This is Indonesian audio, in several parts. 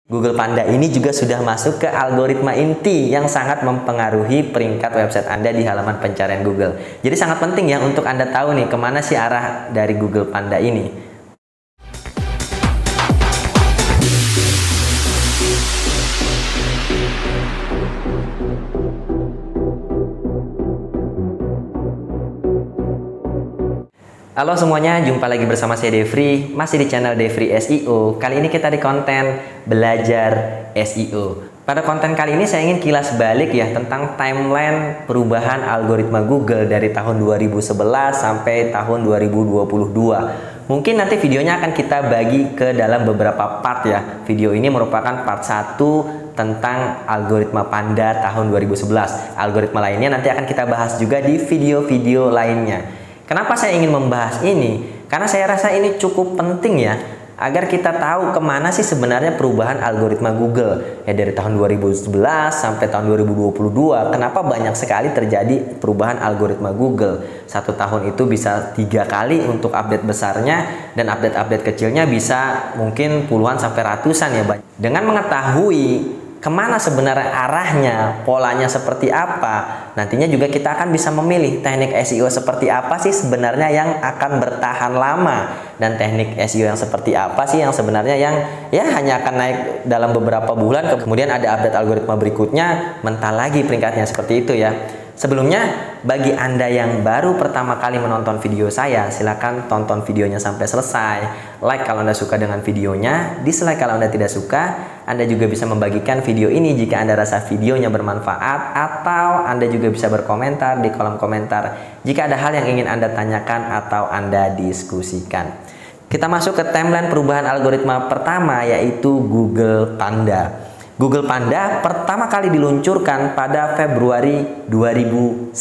Google Panda ini juga sudah masuk ke algoritma inti yang sangat mempengaruhi peringkat website Anda di halaman pencarian Google. Jadi sangat penting ya untuk Anda tahu nih kemana sih arah dari Google Panda ini. Halo semuanya, jumpa lagi bersama saya Devri, masih di channel Devri SEO. Kali ini kita di konten belajar SEO. Pada konten kali ini saya ingin kilas balik ya tentang timeline perubahan algoritma Google dari tahun 2011 sampai tahun 2022. Mungkin nanti videonya akan kita bagi ke dalam beberapa part ya. Video ini merupakan part 1 tentang algoritma Panda tahun 2011. Algoritma lainnya nanti akan kita bahas juga di video-video lainnya. Kenapa saya ingin membahas ini? Karena saya rasa ini cukup penting ya, agar kita tahu kemana sih sebenarnya perubahan algoritma Google. Ya dari tahun 2011 sampai tahun 2022, kenapa banyak sekali terjadi perubahan algoritma Google. Satu tahun itu bisa 3 kali untuk update besarnya, dan update-update kecilnya bisa mungkin puluhan sampai ratusan ya. Dengan mengetahui kemana sebenarnya arahnya, polanya seperti apa, nantinya juga kita akan bisa memilih teknik SEO seperti apa sih sebenarnya yang akan bertahan lama, dan teknik SEO yang seperti apa sih yang sebenarnya yang ya hanya akan naik dalam beberapa bulan, kemudian ada update algoritma berikutnya mentah lagi peringkatnya, seperti itu ya. Sebelumnya, bagi Anda yang baru pertama kali menonton video saya, silakan tonton videonya sampai selesai. Like kalau Anda suka dengan videonya, dislike kalau Anda tidak suka. Anda juga bisa membagikan video ini jika Anda rasa videonya bermanfaat, atau Anda juga bisa berkomentar di kolom komentar jika ada hal yang ingin Anda tanyakan atau Anda diskusikan. Kita masuk ke timeline perubahan algoritma pertama, yaitu Google Panda. Google Panda pertama kali diluncurkan pada Februari 2011.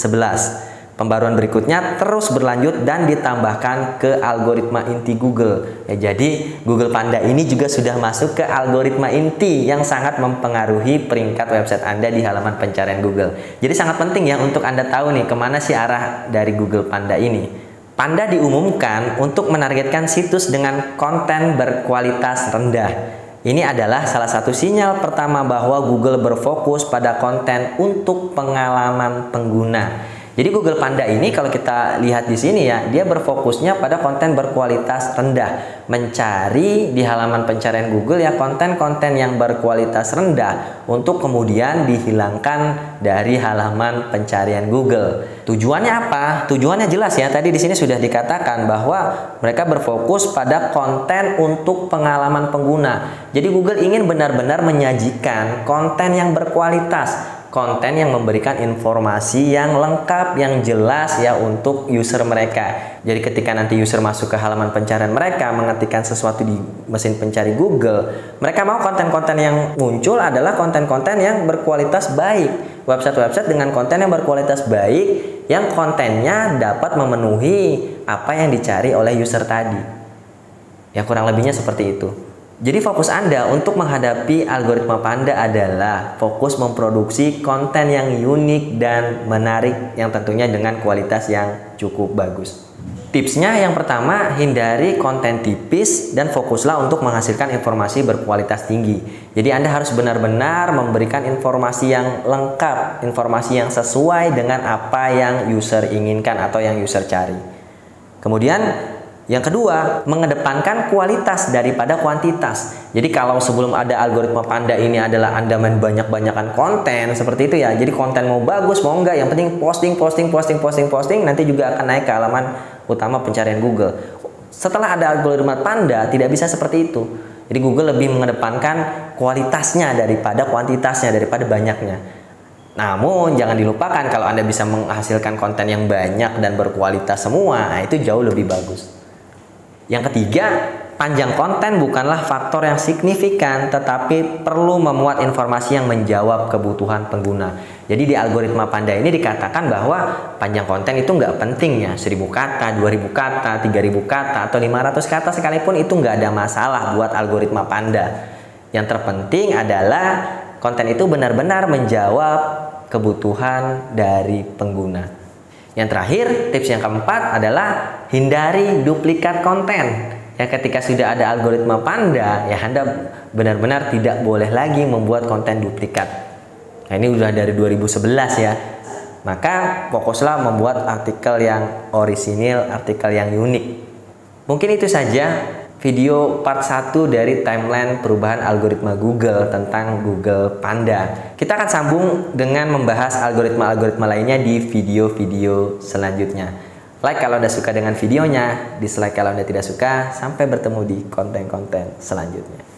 Pembaruan berikutnya terus berlanjut dan ditambahkan ke algoritma inti Google. Ya, jadi Google Panda ini juga sudah masuk ke algoritma inti yang sangat mempengaruhi peringkat website Anda di halaman pencarian Google. Jadi sangat penting ya untuk Anda tahu nih kemana sih arah dari Google Panda ini. Panda diumumkan untuk menargetkan situs dengan konten berkualitas rendah. Ini adalah salah satu sinyal pertama bahwa Google berfokus pada konten untuk pengalaman pengguna. Jadi Google Panda ini kalau kita lihat di sini ya, dia berfokusnya pada konten berkualitas rendah. Mencari di halaman pencarian Google ya konten-konten yang berkualitas rendah untuk kemudian dihilangkan dari halaman pencarian Google. Tujuannya apa? Tujuannya jelas ya. Tadi di sini sudah dikatakan bahwa mereka berfokus pada konten untuk pengalaman pengguna. Jadi Google ingin benar-benar menyajikan konten yang berkualitas, konten yang memberikan informasi yang lengkap, yang jelas ya untuk user mereka. Jadi ketika nanti user masuk ke halaman pencarian mereka, mengetikkan sesuatu di mesin pencari Google, mereka mau konten-konten yang muncul adalah konten-konten yang berkualitas baik. Website-website dengan konten yang berkualitas baik, yang kontennya dapat memenuhi apa yang dicari oleh user tadi. Ya kurang lebihnya seperti itu. Jadi fokus Anda untuk menghadapi algoritma Panda adalah fokus memproduksi konten yang unik dan menarik yang tentunya dengan kualitas yang cukup bagus. Tipsnya yang pertama, hindari konten tipis dan fokuslah untuk menghasilkan informasi berkualitas tinggi. Jadi Anda harus benar-benar memberikan informasi yang lengkap, informasi yang sesuai dengan apa yang user inginkan atau yang user cari. Kemudian yang kedua, mengedepankan kualitas daripada kuantitas. Jadi kalau sebelum ada algoritma Panda ini adalah Anda main banyak-banyakan konten seperti itu ya. Jadi konten mau bagus mau enggak, yang penting posting, nanti juga akan naik ke halaman utama pencarian Google. Setelah ada algoritma Panda tidak bisa seperti itu. Jadi Google lebih mengedepankan kualitasnya daripada kuantitasnya, daripada banyaknya. Namun jangan dilupakan kalau Anda bisa menghasilkan konten yang banyak dan berkualitas semua, nah itu jauh lebih bagus. Yang ketiga, panjang konten bukanlah faktor yang signifikan, tetapi perlu memuat informasi yang menjawab kebutuhan pengguna. Jadi di algoritma Panda ini dikatakan bahwa panjang konten itu nggak penting ya, 1000 kata, 2000 kata, 3000 kata, atau 500 kata sekalipun itu nggak ada masalah buat algoritma Panda. Yang terpenting adalah konten itu benar-benar menjawab kebutuhan dari pengguna. Yang terakhir, tips yang keempat adalah hindari duplikat konten. Ya ketika sudah ada algoritma Panda, ya Anda benar-benar tidak boleh lagi membuat konten duplikat. Nah, ini udah dari 2011 ya. Maka fokuslah membuat artikel yang orisinil, artikel yang unik. Mungkin itu saja video part 1 dari timeline perubahan algoritma Google tentang Google Panda. Kita akan sambung dengan membahas algoritma-algoritma lainnya di video-video selanjutnya. Like kalau Anda suka dengan videonya, dislike kalau Anda tidak suka. Sampai bertemu di konten-konten selanjutnya.